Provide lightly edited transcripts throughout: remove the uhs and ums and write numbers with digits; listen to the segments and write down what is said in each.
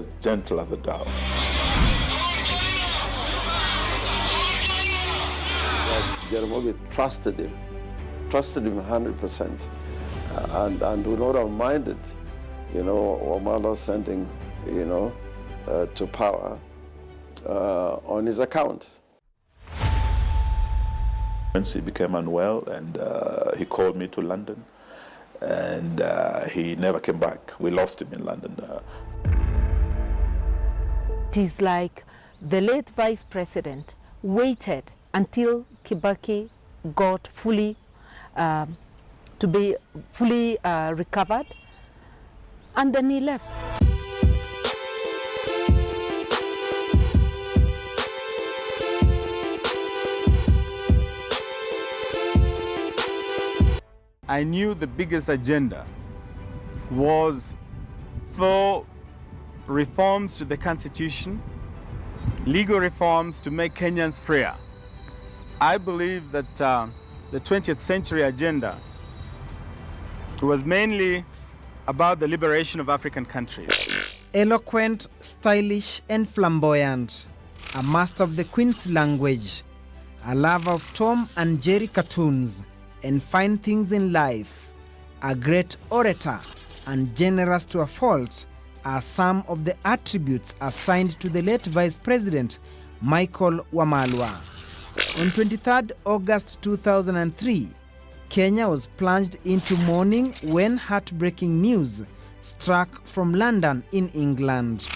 as gentle as a dove. That Jaramogi trusted him 100%, and would not have minded, Wamalwa sending, to power on his account. He became unwell, and he called me to London, and he never came back. We lost him in London. It is like the late Vice President waited until Kibaki got fully recovered, and then he left. I knew the biggest agenda was for reforms to the Constitution, legal reforms to make Kenyans freer. I believe that the 20th century agenda was mainly about the liberation of African countries. Eloquent, stylish, and flamboyant, a master of the Queen's language, a lover of Tom and Jerry cartoons and fine things in life, a great orator and generous to a fault are some of the attributes assigned to the late Vice President Michael Wamalwa. On 23rd August 2003, Kenya was plunged into mourning when heartbreaking news struck from London in England.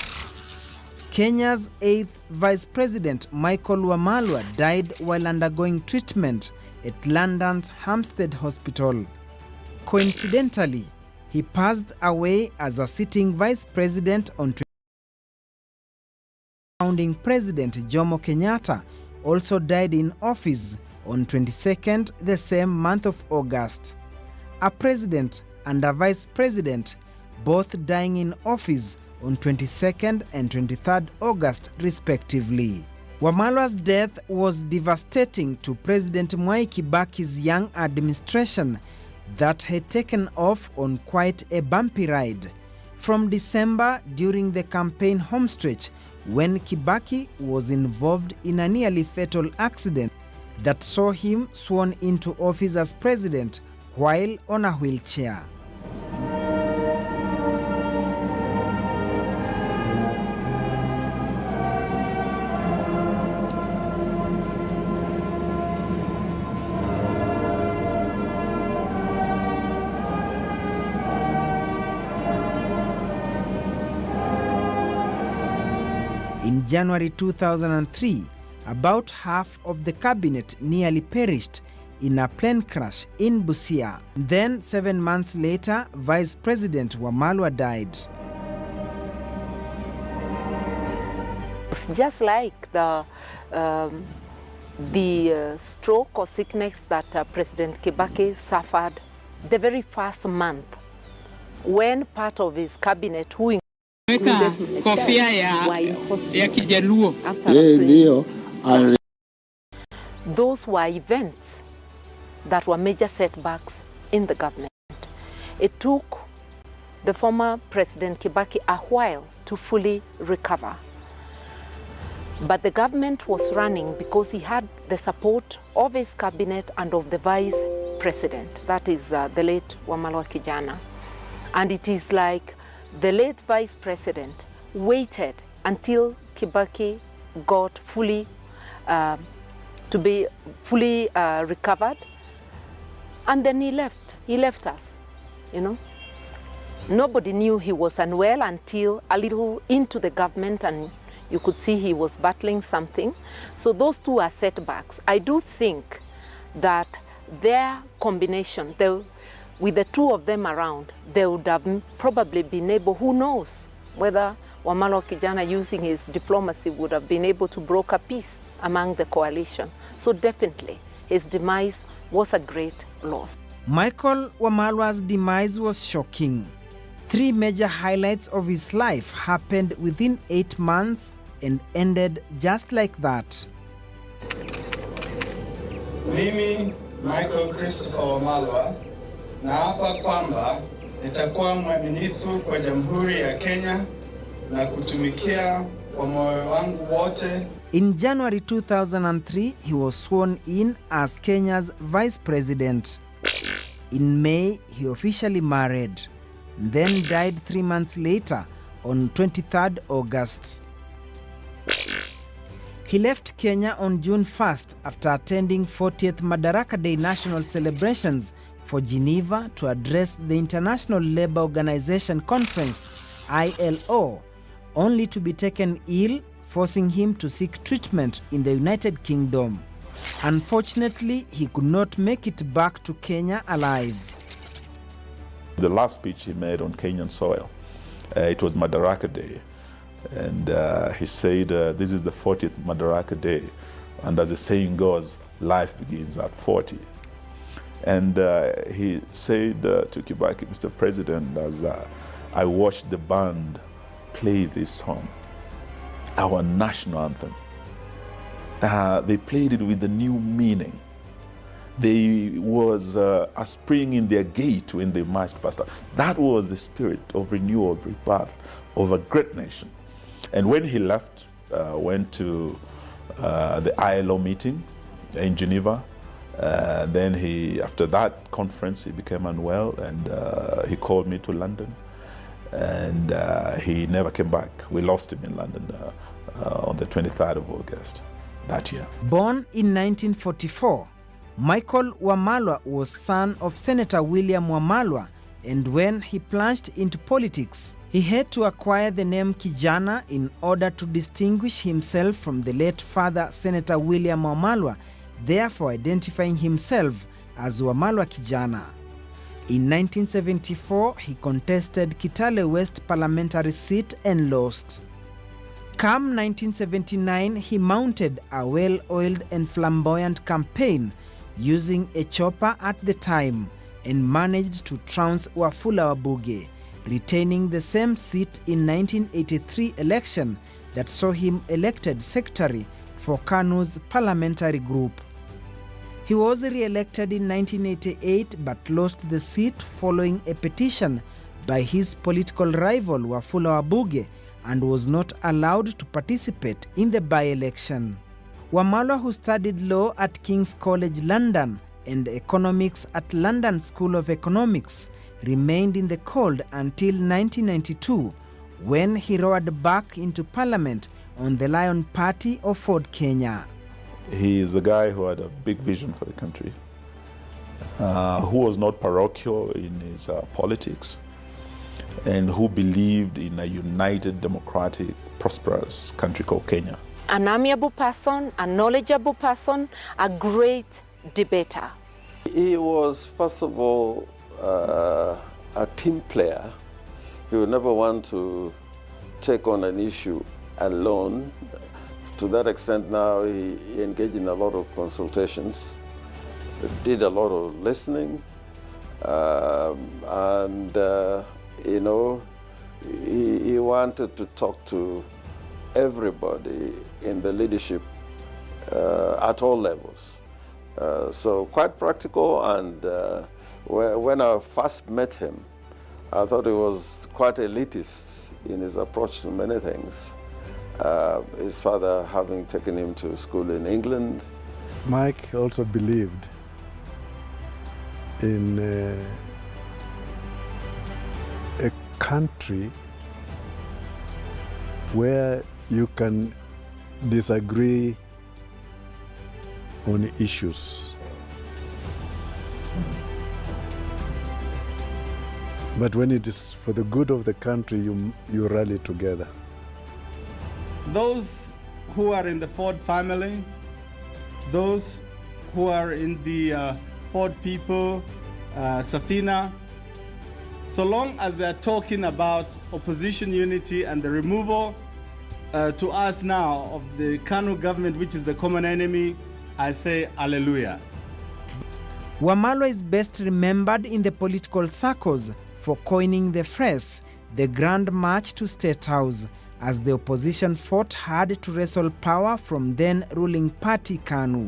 Kenya's 8th Vice President Michael Wamalwa died while undergoing treatment at London's Hampstead Hospital. Coincidentally, he passed away as a sitting vice president on founding President Jomo Kenyatta also died in office on 22nd the same month of August. A president and a vice president both dying in office on 22nd and 23rd August respectively. Wamalwa's death was devastating to President Mwai Kibaki's young administration that had taken off on quite a bumpy ride. From December during the campaign homestretch when Kibaki was involved in a nearly fatal accident that saw him sworn into office as president while on a wheelchair. In January 2003, about half of the cabinet nearly perished in a plane crash in Busia. Then 7 months later, Vice President Wamalwa died. It's just like the stroke or sickness that President Kibaki suffered the very first month when part of his cabinet who kofia ya Kijaluo. Those were events that were major setbacks in the government. It took the former President Kibaki a while to fully recover. But the government was running because he had the support of his cabinet and of the vice president, that is the late Wamalwa Kijana. And it is like the late vice president waited until Kibaki got fully recovered, and then he left. He left us, Nobody knew he was unwell until a little into the government, and you could see he was battling something. So those two are setbacks. I do think that their combination, with the two of them around, they would have probably been able, who knows, whether Wamalwa Kijana using his diplomacy would have been able to broker peace among the coalition. So definitely, his demise was a great loss. Michael Wamalwa's demise was shocking. 3 major highlights of his life happened within 8 months and ended just like that. Mimi, Michael Christopher Wamalwa, naapa kwamba nitakuwa mwaminifu kwa Jamhuri ya Kenya na kutumikia kwa moyo wangu wote. In January 2003, he was sworn in as Kenya's vice president. In May, he officially married, then died 3 months later on 23rd August. He left Kenya on June 1st after attending 40th Madaraka Day national celebrations for Geneva to address the International Labour Organization Conference, ILO, only to be taken ill, forcing him to seek treatment in the United Kingdom. Unfortunately, he could not make it back to Kenya alive. The last speech he made on Kenyan soil, it was Madaraka Day. And he said, this is the 40th Madaraka Day. And as the saying goes, life begins at 40. And he said to Kibaki, Mr. President, as I watched the band play this song, our national anthem, they played it with a new meaning. There was a spring in their gait when they marched past. That was the spirit of renewal, of rebirth, of a great nation. And when he left, went to the ILO meeting in Geneva, then after that conference, he became unwell, and he called me to London, and he never came back. We lost him in London on the 23rd of August that year. Born in 1944, Michael Wamalwa was son of Senator William Wamalwa, and when he plunged into politics, he had to acquire the name Kijana in order to distinguish himself from the late father, Senator William Wamalwa, therefore identifying himself as Wamalwa Kijana. In 1974, he contested Kitale West parliamentary seat and lost. Come 1979, he mounted a well-oiled and flamboyant campaign using a chopper at the time and managed to trounce Wafula Wabuge, retaining the same seat in 1983 election that saw him elected secretary for KANU's parliamentary group. He was re-elected in 1988 but lost the seat following a petition by his political rival Wafula Wabuge and was not allowed to participate in the by-election. Wamalwa, who studied law at King's College London and economics at London School of Economics, remained in the cold until 1992, when he roared back into parliament on the Lion Party of Ford Kenya. He is a guy who had a big vision for the country, who was not parochial in his politics, and who believed in a united, democratic, prosperous country called Kenya. An amiable person, a knowledgeable person, a great debater. He was, first of all, a team player. He would never want to take on an issue alone. To that extent now, he engaged in a lot of consultations, did a lot of listening, and you know, he wanted to talk to everybody in the leadership at all levels. So quite practical, and when I first met him, I thought he was quite elitist in his approach to many things. His father having taken him to school in England. Mike also believed in a country where you can disagree on issues, but when it is for the good of the country, you rally together. Those who are in the Ford family, those who are in the Ford people, Safina, so long as they're talking about opposition unity and the removal to us now of the KANU government, which is the common enemy, I say hallelujah. Wamalwa is best remembered in the political circles for coining the phrase, the Grand March to State House, as the opposition fought hard to wrestle power from then ruling party KANU.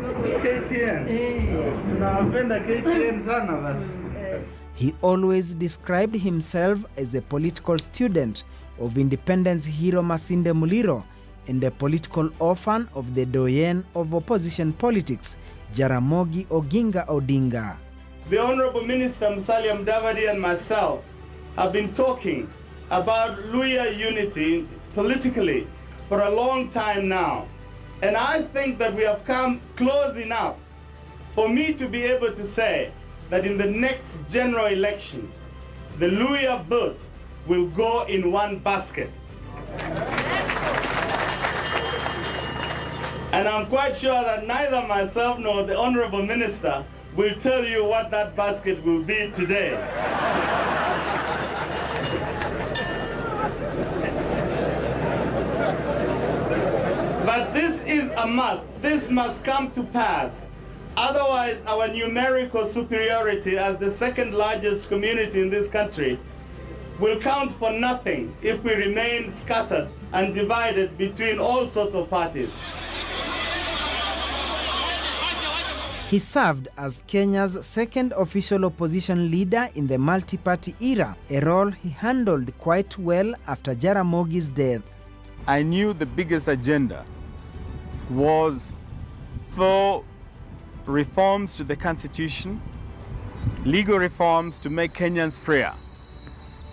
He always described himself as a political student of independence hero Masinde Muliro and the political orphan of the doyen of opposition politics, Jaramogi Oginga Odinga. The Honorable Minister Musalia Mudavadi and myself have been talking about Luhya unity politically for a long time now. And I think that we have come close enough for me to be able to say that in the next general elections, the Luhya vote will go in one basket. And I'm quite sure that neither myself nor the Honorable Minister will tell you what that basket will be today. But this is a must. This must come to pass. Otherwise, our numerical superiority as the second largest community in this country will count for nothing if we remain scattered and divided between all sorts of parties. He served as Kenya's second official opposition leader in the multi-party era, a role he handled quite well after Jaramogi's death. I knew the biggest agenda was for reforms to the Constitution, legal reforms to make Kenyans freer.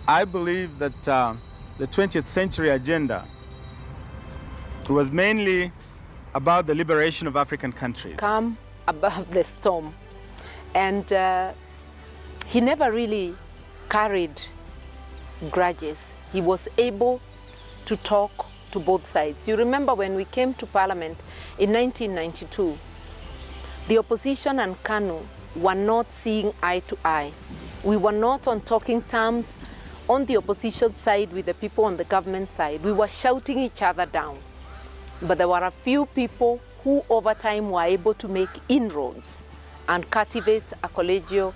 I believe that the 20th century agenda was mainly about the liberation of African countries. Come above the storm. And he never really carried grudges. He was able to talk to both sides. You remember when we came to Parliament in 1992, the opposition and KANU were not seeing eye to eye. We were not on talking terms on the opposition side with the people on the government side. We were shouting each other down. But there were a few people who over time were able to make inroads and cultivate a collegial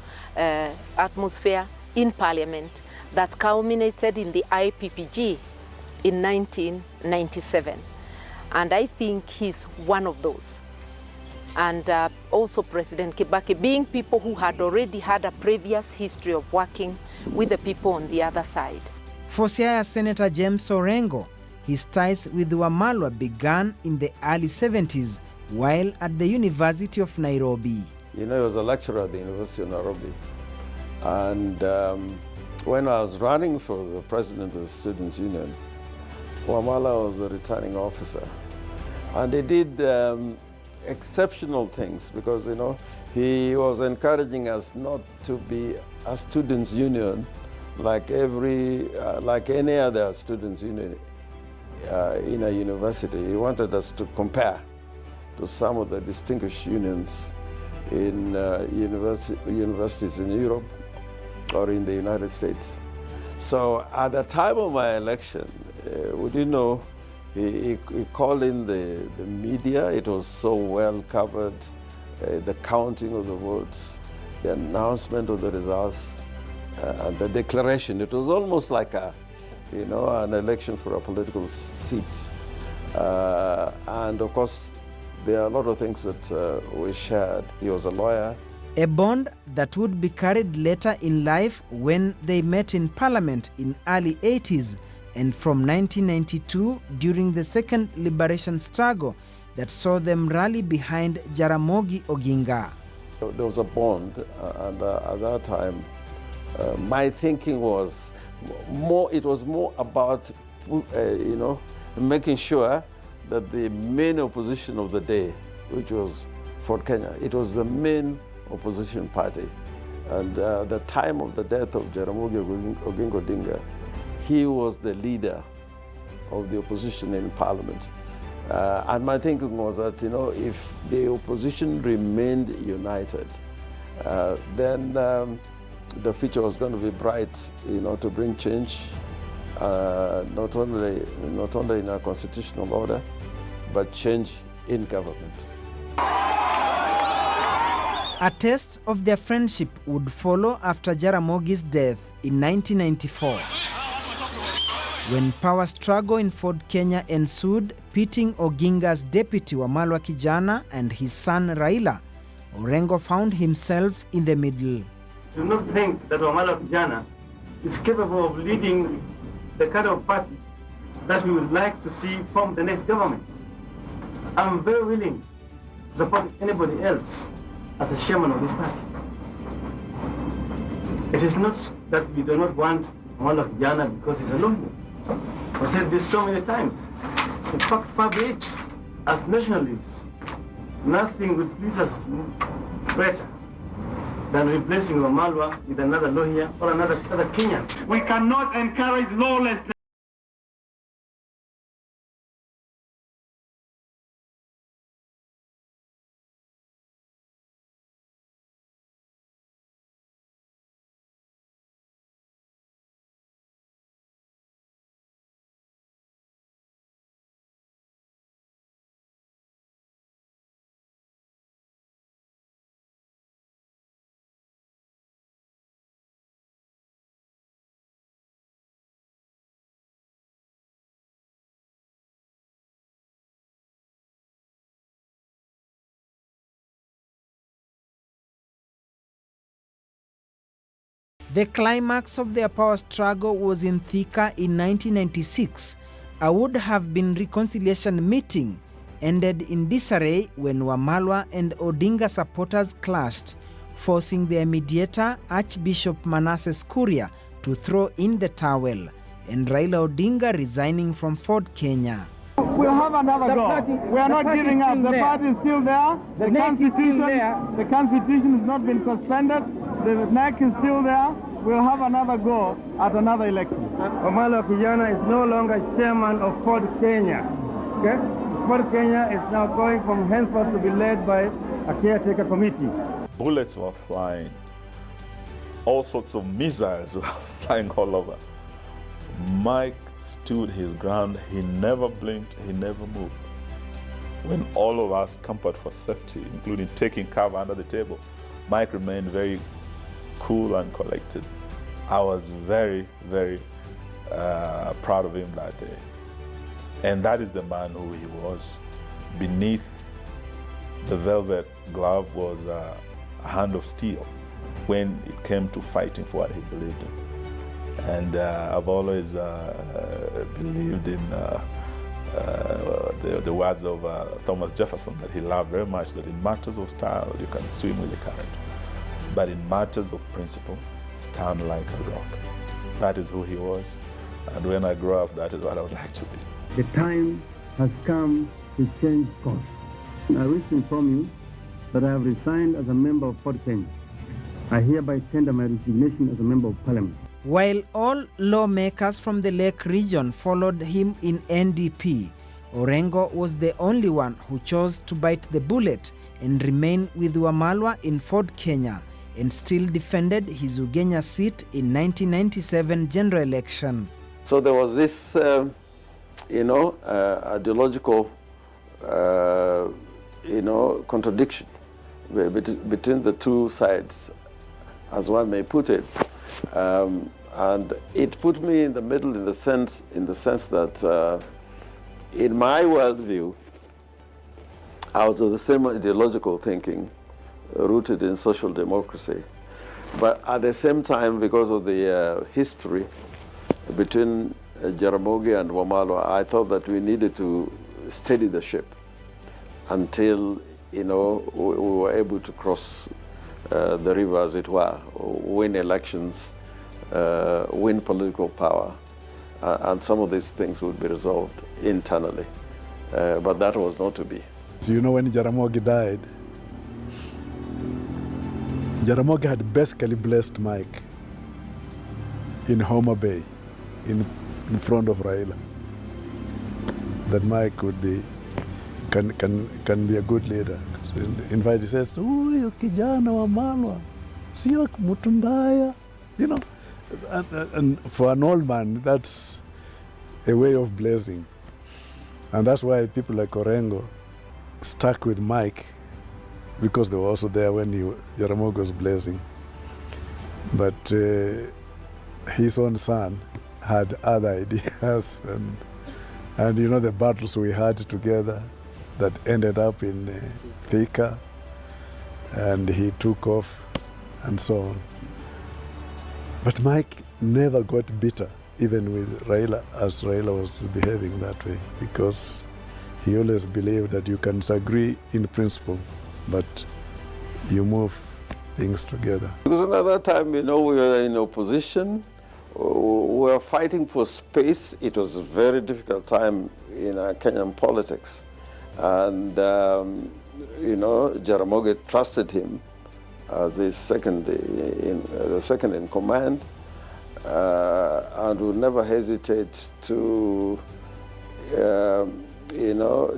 atmosphere in Parliament that culminated in the IPPG in 1997. And I think he's one of those. And also President Kibaki, being people who had already had a previous history of working with the people on the other side. For Siaya Senator James Orengo, his ties with Wamalwa began in the early 70s while at the University of Nairobi. You know, he was a lecturer at the University of Nairobi. And when I was running for the president of the Students' Union, Wamala was a returning officer. And he did exceptional things because, you know, he was encouraging us not to be a students' union like any other students' union in a university. He wanted us to compare to some of the distinguished unions in universities in Europe or in the United States. So at the time of my election, would you know, he called in the media. It was so well covered, the counting of the votes, the announcement of the results, and the declaration. It was almost like an election for a political seat. And of course, there are a lot of things that we shared. He was a lawyer. A bond that would be carried later in life when they met in Parliament in early 80s and from 1992 during the second liberation struggle that saw them rally behind Jaramogi Oginga. There was a bond, and at that time, my thinking was it was more about, making sure that the main opposition of the day, which was Ford Kenya, it was the main opposition party. And the time of the death of Jaramogi Oginga Odinga, he was the leader of the opposition in Parliament. And my thinking was that, if the opposition remained united, then the future was going to be bright, to bring change, not only in our constitutional order, but change in government. A test of their friendship would follow after Jaramogi's death in 1994. When power struggle in Ford Kenya ensued, pitting Oginga's deputy Wamalwa Kijana and his son Raila, Orengo found himself in the middle. Do not think that Wamalwa Kijana is capable of leading the kind of party that we would like to see form the next government. I'm very willing to support anybody else as a chairman of this party. It is not that we do not want Raila Odinga because he's a lawyer. I've said this so many times. In fact, far be it, as nationalists, nothing would please us better than replacing Wamalwa with another lawyer or another Kenyan. We cannot encourage lawlessness. The climax of their power struggle was in Thika in 1996. A would have been reconciliation meeting ended in disarray when Wamalwa and Odinga supporters clashed, forcing their mediator, Archbishop Manasseh Kuria, to throw in the towel, and Raila Odinga resigning from Ford Kenya. We'll have another go. We are not giving up. The party is still there. The constitution has not been suspended. The neck is still there. We'll have another go at another election. Raila Odinga is no longer chairman of Ford Kenya. Okay? Ford Kenya is now going from henceforth to be led by a caretaker committee. Bullets were flying. All sorts of missiles were flying all over. Mike stood his ground. He never blinked. He never moved. When all of us scampered for safety, including taking cover under the table, Mike remained very cool and collected. I was very, very proud of him that day. And that is the man who he was. Beneath the velvet glove was a hand of steel when it came to fighting for what he believed in. And I've always believed in the words of Thomas Jefferson that he loved very much, that in matters of style, you can swim with the current. But in matters of principle, stand like a rock. That is who he was. And when I grow up, that is what I would like to be. The time has come to change course. I wish to inform you that I have resigned as a member of Ford Kenya. I hereby tender my resignation as a member of parliament. While all lawmakers from the Lake region followed him in NDP, Orengo was the only one who chose to bite the bullet and remain with Wamalwa in Ford Kenya, and still defended his Ugenya seat in 1997 general election. So there was this, ideological, contradiction between the two sides, as one may put it. And it put me in the middle in the sense that in my worldview, I was of the same ideological thinking, rooted in social democracy. But at the same time, because of the history between Jaramogi and Wamalwa, I thought that we needed to steady the ship until, we were able to cross the river, as it were, win elections, win political power, and some of these things would be resolved internally. But that was not to be. So when Jaramogi died, Jaramogi had basically blessed Mike in Homa Bay, in front of Raila, that Mike could be, can be a good leader. In fact, he says, "Huyu kijana wa Malwa, sio mtu mbaya," and for an old man, that's a way of blessing, and that's why people like Orengo stuck with Mike, because they were also there when Jaramogi was blessing. But his own son had other ideas, and the battles we had together that ended up in Thika, and he took off and so on. But Mike never got bitter. even with Raila, as Raila was behaving that way, because he always believed that you can disagree in principle, but you move things together. Because another time, we were in opposition, we were fighting for space. It was a very difficult time in Kenyan politics. And, Jaramogi trusted him as his second in command, and would never hesitate to,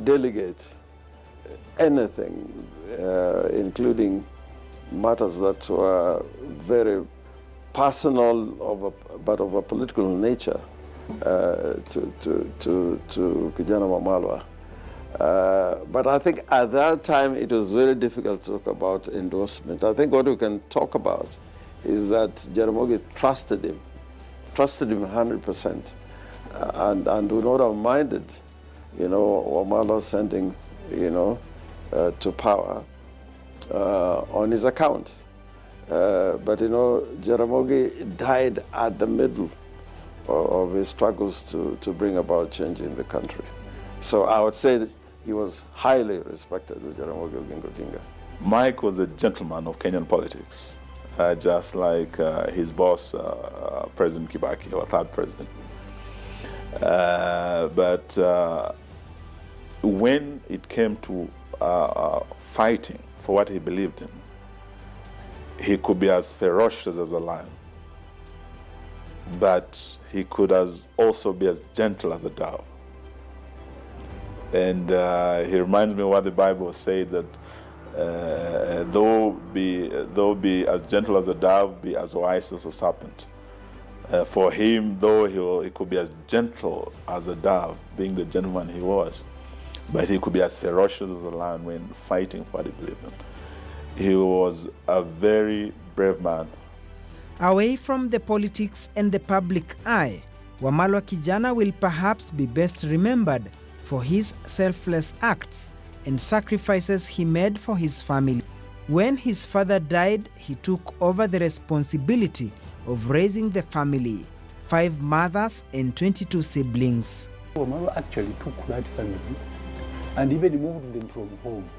delegate anything, including matters that were very personal, but of a political nature, to Kijana Wamalwa. But I think at that time it was very difficult to talk about endorsement. I think what we can talk about is that Jaramogi trusted him 100%, and would not have minded, Wamalwa sending, to power on his account. But Jaramogi died at the middle of his struggles to bring about change in the country. So I would say that he was highly respected with Jaramogi Odinga. Mike was a gentleman of Kenyan politics, just like his boss, President Kibaki, our third president. But when it came to fighting for what he believed in, he could be as ferocious as a lion, but he could also be as gentle as a dove. And he reminds me of what the Bible said, that though be as gentle as a dove, be as wise as a serpent. For him, though he could be as gentle as a dove, being the gentleman he was, but he could be as ferocious as a lion when fighting for what he believed in. He was a very brave man. Away from the politics and the public eye, Wamalwa Kijana will perhaps be best remembered for his selfless acts and sacrifices he made for his family. When his father died, he took over the responsibility of raising the family, 5 mothers and 22 siblings. Wamalwa actually took that family and even moved them from home.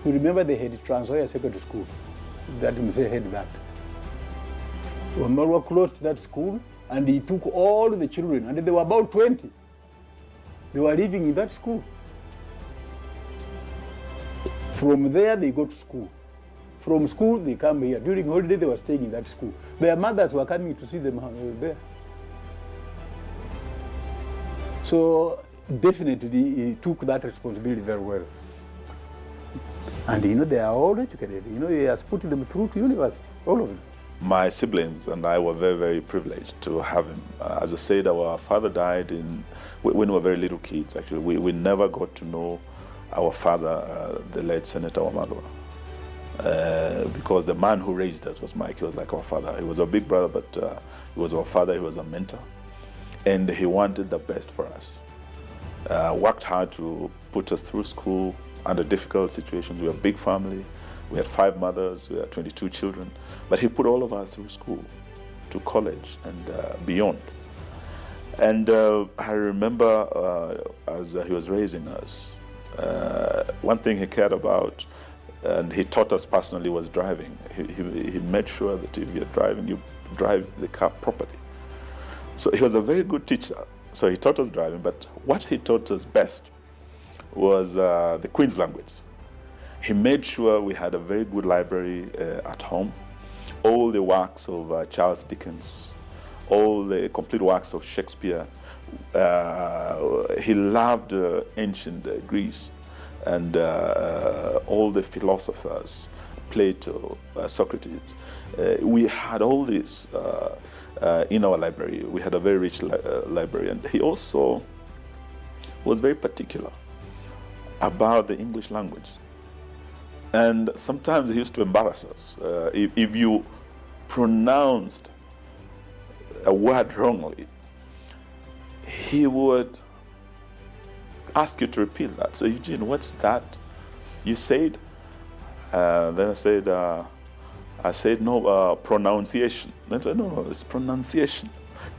You remember they had Trans Nzoia Secondary School, that Mzee had that. Wamalwa closed that school and he took all the children, and there were about 20. They were living in that school. From there, they go to school. From school, they come here. During holiday, they were staying in that school. Their mothers were coming to see them there. So definitely, he took that responsibility very well. And they are all educated. He has put them through to university, all of them. My siblings and I were very, very privileged to have him. As I said, our father died when we were very little kids, actually. We never got to know our father, the late Senator Wamalwa, because the man who raised us was Mike. He was like our father. He was our big brother, but he was our father. He was a mentor. And he wanted the best for us. Worked hard to put us through school under difficult situations. We were a big family. We had 5 mothers, we had 22 children, but he put all of us through school, to college and beyond. And I remember as he was raising us, one thing he cared about, and he taught us personally, was driving. He made sure that if you're driving, you drive the car properly. So he was a very good teacher. So he taught us driving, but what he taught us best was the Queen's language. He made sure we had a very good library at home. All the works of Charles Dickens, all the complete works of Shakespeare. He loved ancient Greece and all the philosophers, Plato, Socrates. We had all this in our library. We had a very rich library. And he also was very particular about the English language. And sometimes he used to embarrass us. If you pronounced a word wrongly, he would ask you to repeat that. So, Eugene, what's that you said? Then I said, no, pronunciation. Then I said, no, it's pronunciation.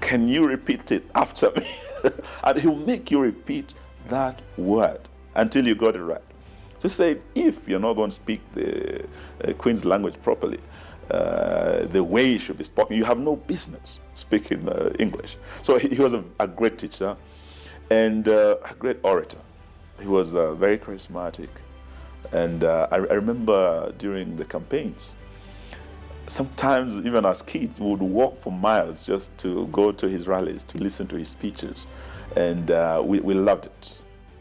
Can you repeat it after me? And he'll make you repeat that word until you got it right. So he said, if you're not going to speak the Queen's language properly, the way it should be spoken, you have no business speaking English. So he was a great teacher and a great orator. He was very charismatic. And I remember during the campaigns, sometimes even as kids, we would walk for miles just to go to his rallies, to listen to his speeches. And we loved it.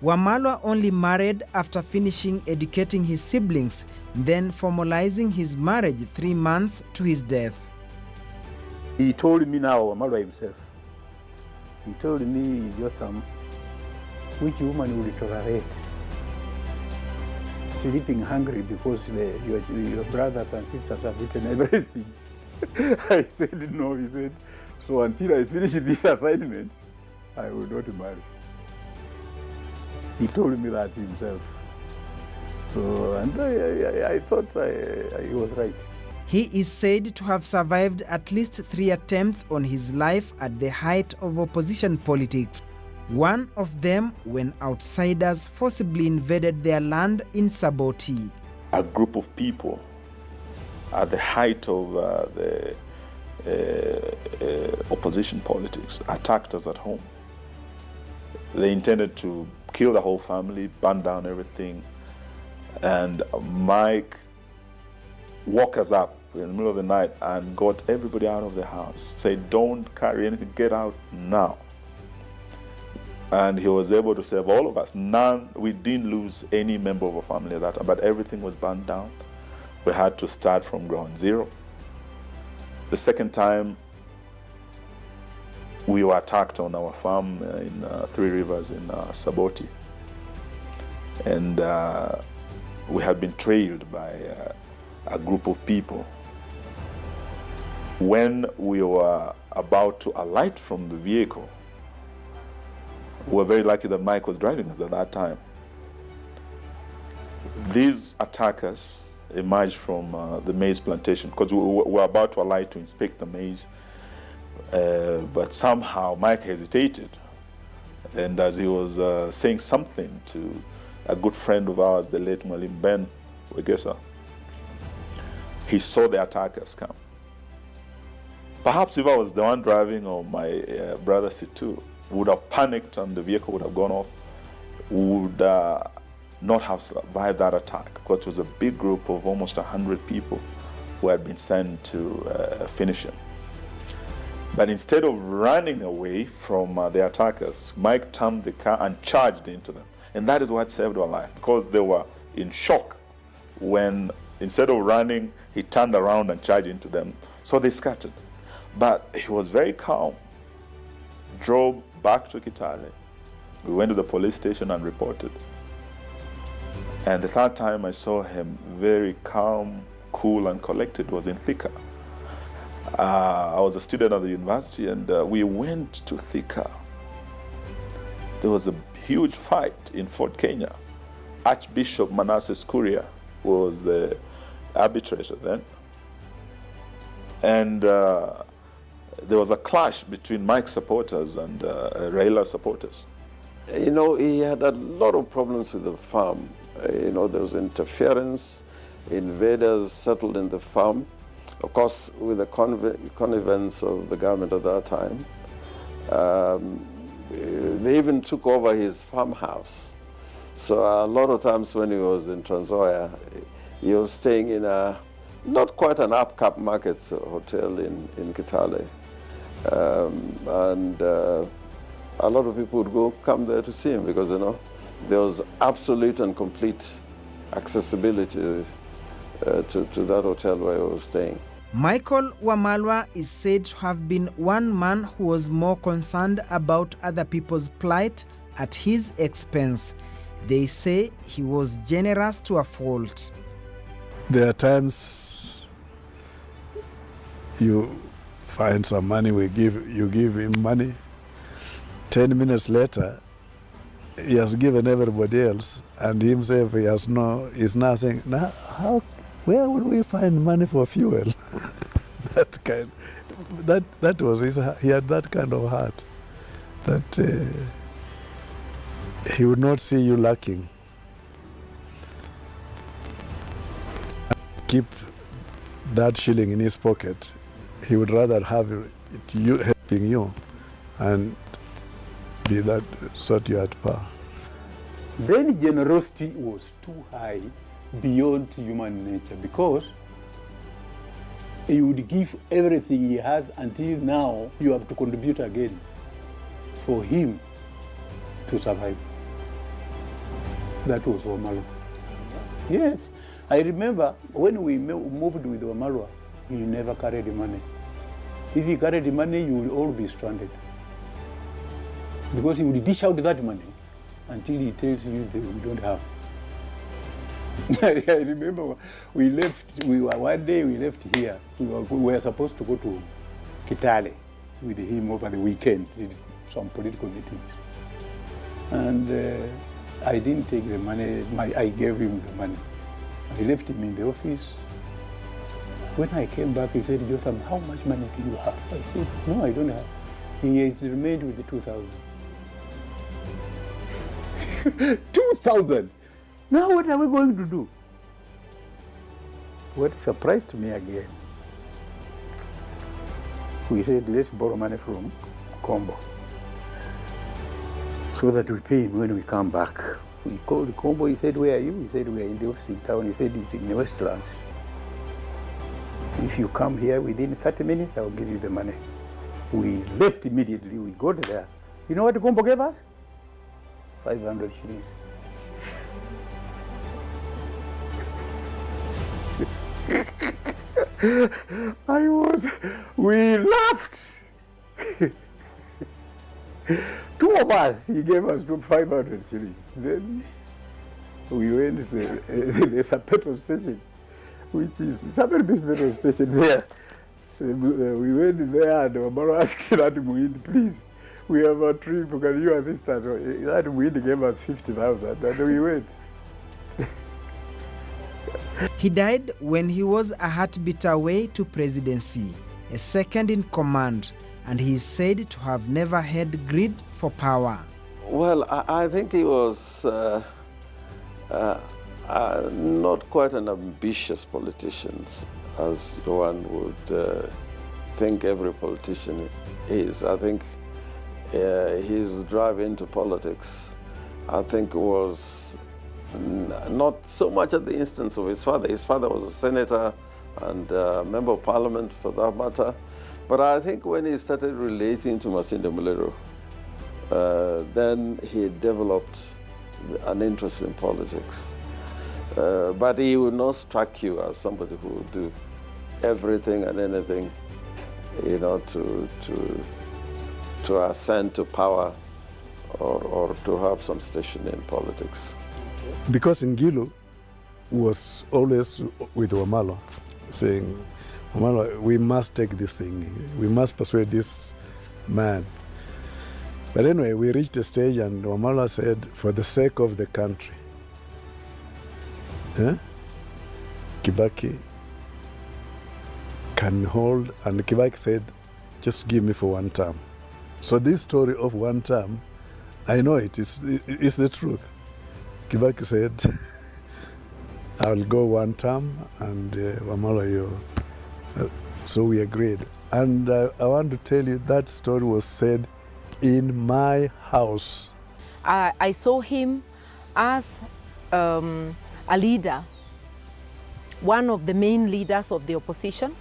Wamalwa only married after finishing educating his siblings, then formalizing his marriage 3 months to his death. He told me now, Wamalwa himself, he told me, Jotham, which woman will tolerate sleeping hungry because your brothers and sisters have eaten everything? I said no. He said, so until I finish this assignment, I will not marry. He told me that himself. So, and I thought he was right. He is said to have survived at least 3 attempts on his life at the height of opposition politics. One of them when outsiders forcibly invaded their land in Saboti. A group of people at the height of the opposition politics attacked us at home. They intended to kill the whole family, burn down everything. And Mike woke us up in the middle of the night and got everybody out of the house. Said, don't carry anything, get out now. And he was able to save all of us. We didn't lose any member of our family at that time, but everything was burned down. We had to start from ground zero. The second time, we were attacked on our farm in Three Rivers in Saboti. And we had been trailed by a group of people. When we were about to alight from the vehicle, we were very lucky that Mike was driving us at that time. These attackers emerged from the maize plantation because we were about to alight to inspect the maize. But somehow Mike hesitated. And as he was saying something to a good friend of ours, the late Malim Ben Wegesa, he saw the attackers come. Perhaps if I was the one driving or my brother Situ, would have panicked and the vehicle would have gone off, would not have survived that attack because it was a big group of almost 100 people who had been sent to finish him. But instead of running away from the attackers, Mike turned the car and charged into them. And that is what saved our life because they were in shock when instead of running, he turned around and charged into them. So they scattered. But he was very calm, drove back to Kitale. We went to the police station and reported. And the third time I saw him very calm, cool, and collected was in Thika. I was a student at the university and we went to Thika. There was a huge fight in Fort Kenya. Archbishop Manasseh Kuria was the arbitrator then. And there was a clash between Mike's supporters and Raila supporters. You know, he had a lot of problems with the farm. You know, there was interference, invaders settled in the farm. Of course, with the connivance of the government at that time, they even took over his farmhouse. So a lot of times when he was in Trans Nzoia, he was staying in a, not quite an upcap market hotel in Kitale. And a lot of people would come there to see him because, you know, there was absolute and complete accessibility to that hotel where he was staying. Michael Wamalwa is said to have been one man who was more concerned about other people's plight at his expense. They say he was generous to a fault. There are times you find some money, you give him money. 10 minutes later, he has given everybody else, and himself he's now saying, now where would we find money for fuel? That kind. that was he had that kind of heart, that he would not see you lacking. Keep that shilling in his pocket. He would rather have it you helping you and be that sort you at par. Then generosity was too high beyond human nature, because he would give everything he has until now you have to contribute again for him to survive. That was Wamalwa. Yes, I remember when we moved with Wamalwa, he never carried the money. If he carried the money, you will all be stranded. Because he would dish out that money until he tells you that we don't have. I remember we left, one day we left here. We were supposed to go to Kitale with him over the weekend, some political meetings. And I didn't take the money, I gave him the money. I left him in the office. When I came back, he said, Jotham, how much money do you have? I said, no, I don't have. He has remained with the 2,000. 2,000! Now what are we going to do? What surprised me again, we said, let's borrow money from Combo so that we pay him when we come back. We called Combo, he said, where are you? He said, we are in the office in town. He said, it's in the Westlands. If you come here within 30 minutes, I'll give you the money. We left immediately, we got there. You know what Combo gave us? 500 shillings. We laughed. Two of us, he gave us 500 shillings. Then we went to there's a petrol station, which is Sabelbis petrol station there. We went there and Omaro asked that Muindi, please, we have a trip, can you assist us? That Muindi gave us 50,000 and we went. He died when he was a heartbeat away to presidency, a second in command, and he is said to have never had greed for power. Well, I think he was not quite an ambitious politician, as one would think every politician is. I think his drive into politics, I think, was not so much at the instance of his father. His father was a senator and a member of parliament for that matter. But I think when he started relating to Masinde Muliro, then he developed an interest in politics. But he would not strike you as somebody who would do everything and anything, you know, to ascend to power or to have some station in politics. Because Ngilu was always with Wamalwa, saying, Wamalwa, we must take this thing. We must persuade this man. But anyway, we reached a stage and Wamalwa said, for the sake of the country, Kibaki can hold, and Kibaki said, just give me for one term. So this story of one term, I know it's the truth. Kibaki said, I'll go one term, and Wamalwa, you. So we agreed. And I want to tell you that story was said in my house. I saw him as a leader, one of the main leaders of the opposition,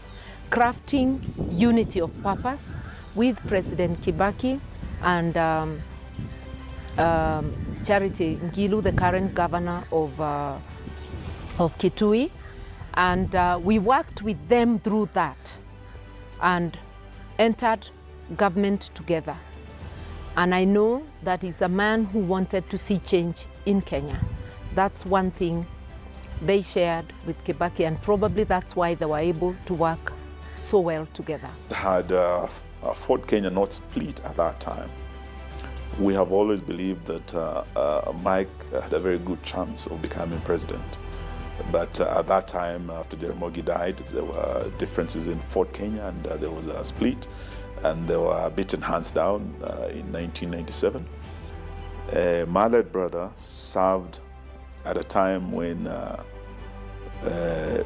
crafting unity of purpose with President Kibaki and Charity Ngilu, the current governor of Kitui. And we worked with them through that and entered government together. And I know that he's a man who wanted to see change in Kenya. That's one thing they shared with Kibaki, and probably that's why they were able to work so well together. Had Fort Kenya not split at that time, we have always believed that Mike had a very good chance of becoming president. But at that time, after Jaramogi died, there were differences in Fort Kenya, and there was a split, and they were beaten hands down in 1997. My late brother served at a time when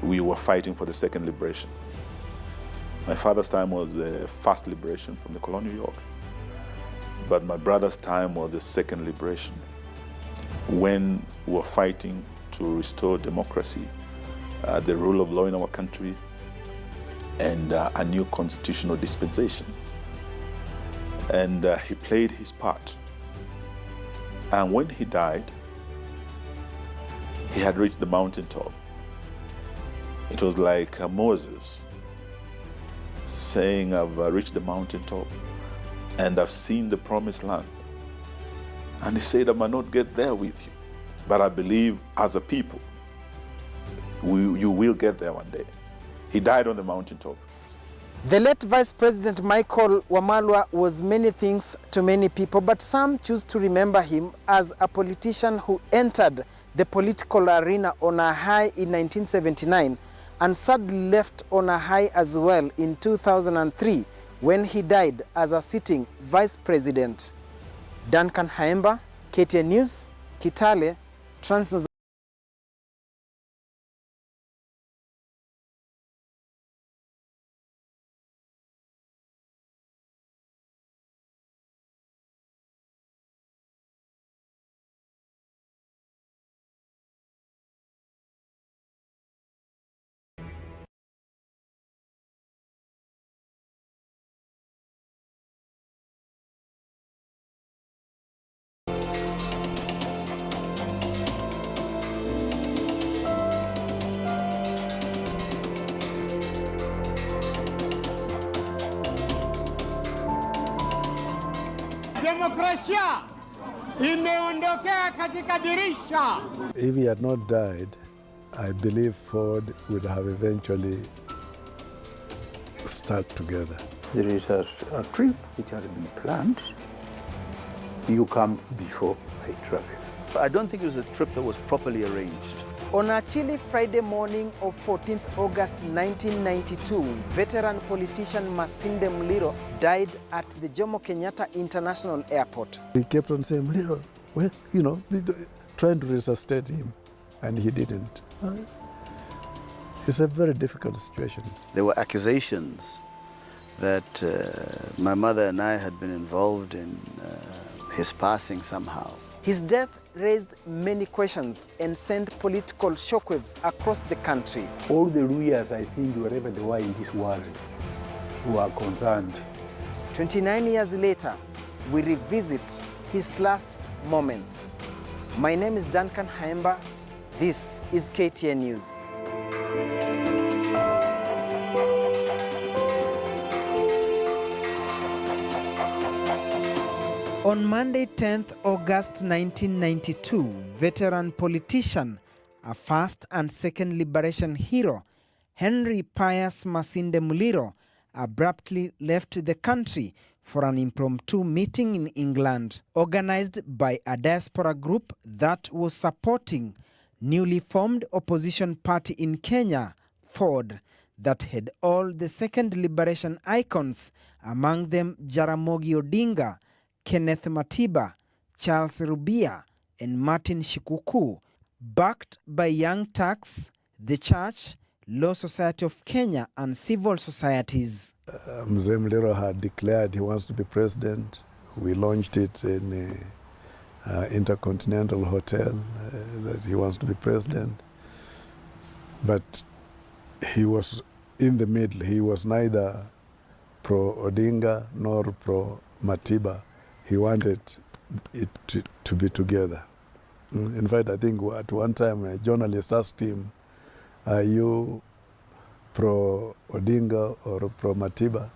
we were fighting for the second liberation. My father's time was the first liberation from the colonial yoke, but my brother's time was the second liberation, when we were fighting to restore democracy, the rule of law in our country, and a new constitutional dispensation. And he played his part. And when he died, he had reached the mountaintop. It was like Moses saying, I've reached the mountaintop and I've seen the promised land. And he said, I might not get there with you, but I believe as a people, you will get there one day. He died on the mountaintop. The late Vice President Michael Wamalwa was many things to many people, but some choose to remember him as a politician who entered the political arena on a high in 1979 and sadly left on a high as well in 2003 when he died as a sitting Vice President. Duncan Haemba, KTN News, Kitale, Trans. Demokrasia imeondokea katika dirisha. If he had not died, I believe Ford would have eventually stuck together. There is a trip which has been planned. You come before I travel. I don't think it was a trip that was properly arranged. On a chilly Friday morning of 14th August 1992, veteran politician Masinde Muliro died at the Jomo Kenyatta International Airport. We kept on saying, Muliro, well, trying to resuscitate him, and he didn't. It's a very difficult situation. There were accusations that my mother and I had been involved in his passing somehow. His death raised many questions and sent political shockwaves across the country. All the lawyers, I think, wherever they were in this world, who are concerned. 29 years later, we revisit his last moments. My name is Duncan Haemba. This is KTN News. On Monday, 10th August 1992, veteran politician, a first and second liberation hero, Henry Pius Masinde Muliro, abruptly left the country for an impromptu meeting in England, organized by a diaspora group that was supporting newly formed opposition party in Kenya, Ford, that had all the second liberation icons, among them Jaramogi Odinga, Kenneth Matiba, Charles Rubia, and Martin Shikuku, backed by Young Turks, the Church, Law Society of Kenya, and civil societies. Mzee Muliro had declared he wants to be president. We launched it in Intercontinental Hotel, that he wants to be president. But he was in the middle. He was neither pro-Odinga nor pro-Matiba. He wanted it to be together. In fact, I think at one time a journalist asked him, are you pro-Odinga or pro-Matiba?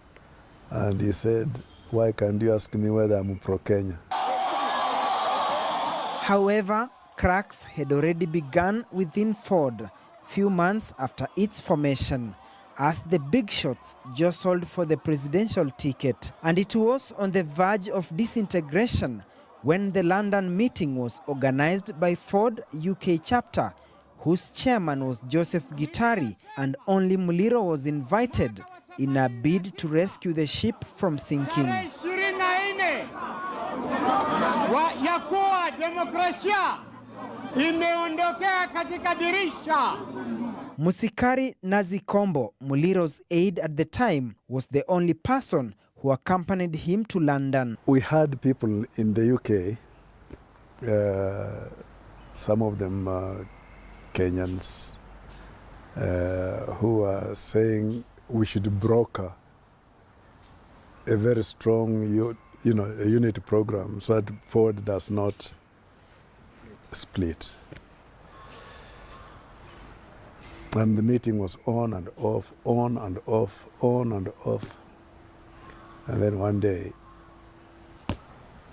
And he said, why can't you ask me whether I'm pro-Kenya? However, cracks had already begun within Ford few months after its formation, as the big shots jostled for the presidential ticket, and it was on the verge of disintegration when the London meeting was organized by Ford UK chapter, whose chairman was Joseph Gitari, and only Muliro was invited in a bid to rescue the ship from sinking. Ya kuwa demokrasia imeondokea katika dirisha. Musikari Nazikombo, Muliro's aide at the time, was the only person who accompanied him to London. We had people in the UK, some of them Kenyans, who are saying we should broker a very strong a unity program so that Ford does not split. And the meeting was on and off, on and off, on and off. And then one day,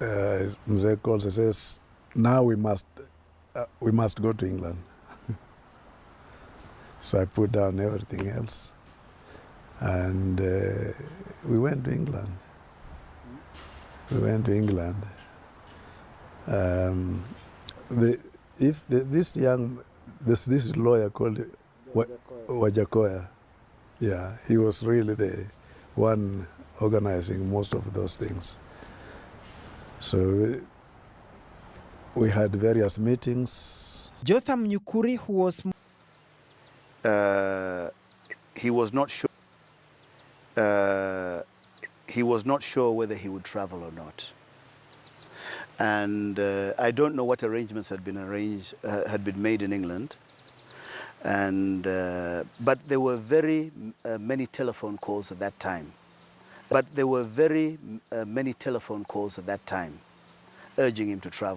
Mzee calls and says, now we must go to England. So I put down everything else. And we went to England. There's this lawyer called Wajakoya. Yeah, he was really the one organizing most of those things. So we had various meetings. Jotham Nyukuri, who was... he was not sure. He was not sure whether he would travel or not. And I don't know what arrangements had been made in England. And but there were very many telephone calls at that time. Urging him to travel.